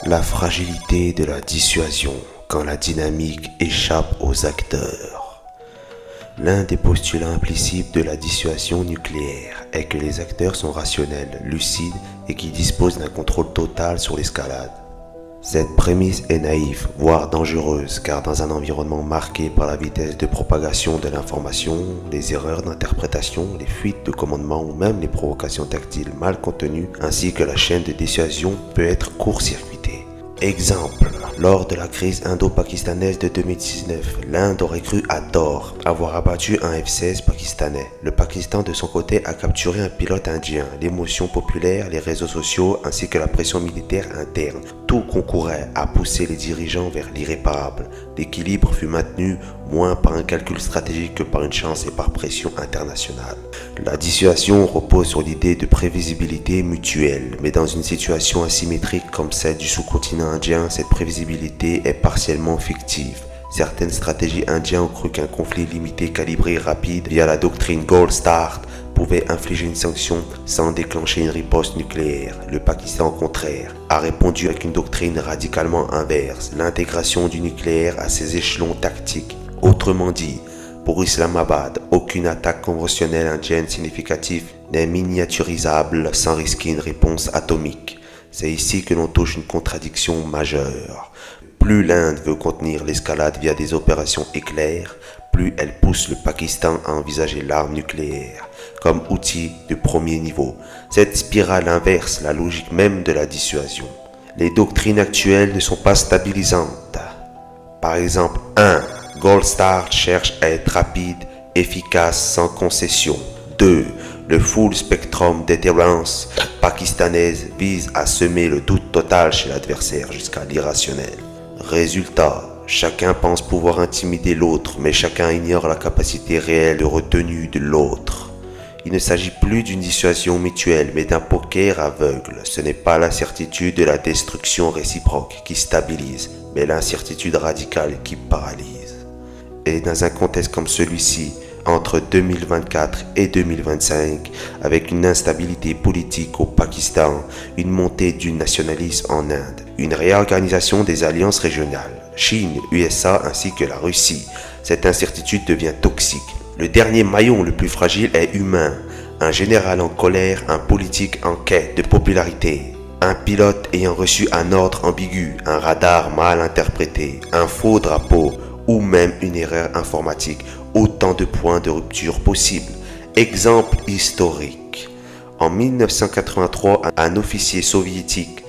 La fragilité de la dissuasion quand la dynamique échappe aux acteurs. L'un des postulats implicites de la dissuasion nucléaire est que les acteurs sont rationnels, lucides et qui disposent d'un contrôle total sur l'escalade. Cette prémisse est naïve, voire dangereuse, car dans un environnement marqué par la vitesse de propagation de l'information, les erreurs d'interprétation, les fuites de commandement ou même les provocations tactiles mal contenues, ainsi que la chaîne de dissuasion peut être court-circuitée. Exemple, lors de la crise indo-pakistanaise de 2019, l'Inde aurait cru à tort avoir abattu un F-16 pakistanais. Le Pakistan de son côté a capturé un pilote indien. L'émotion populaire, les réseaux sociaux ainsi que la pression militaire interne, tout concourait à pousser les dirigeants vers l'irréparable. L'équilibre fut maintenu moins par un calcul stratégique que par une chance et par pression internationale. La dissuasion repose sur l'idée de prévisibilité mutuelle, mais dans une situation asymétrique comme celle du sous-continent indien, cette prévisibilité est partiellement fictive. Certaines stratégies indiennes ont cru qu'un conflit limité, calibré et rapide via la doctrine Gold Star pouvait infliger une sanction sans déclencher une riposte nucléaire. Le Pakistan, au contraire, a répondu avec une doctrine radicalement inverse, l'intégration du nucléaire à ses échelons tactiques. Autrement dit, pour Islamabad, aucune attaque conventionnelle indienne significative n'est miniaturisable sans risquer une réponse atomique. C'est ici que l'on touche une contradiction majeure. Plus l'Inde veut contenir l'escalade via des opérations éclairs, plus elle pousse le Pakistan à envisager l'arme nucléaire comme outil de premier niveau. Cette spirale inverse la logique même de la dissuasion. Les doctrines actuelles ne sont pas stabilisantes. Par exemple, 1. Gold Star cherche à être rapide, efficace, sans concession. 2. Le full spectrum deterrence pakistanaise vise à semer le doute total chez l'adversaire jusqu'à l'irrationnel. Résultat, chacun pense pouvoir intimider l'autre, mais chacun ignore la capacité réelle de retenue de l'autre. Il ne s'agit plus d'une dissuasion mutuelle, mais d'un poker aveugle. Ce n'est pas la certitude de la destruction réciproque qui stabilise, mais l'incertitude radicale qui paralyse. Et dans un contexte comme celui-ci, entre 2024 et 2025, avec une instabilité politique au Pakistan, une montée du nationalisme en Inde, une réorganisation des alliances régionales, Chine, USA ainsi que la Russie, cette incertitude devient toxique. Le dernier maillon le plus fragile est humain, un général en colère, un politique en quête de popularité, un pilote ayant reçu un ordre ambigu, un radar mal interprété, un faux drapeau ou même une erreur informatique. Autant de points de rupture possibles. Exemple historique. En 1983, un officier soviétique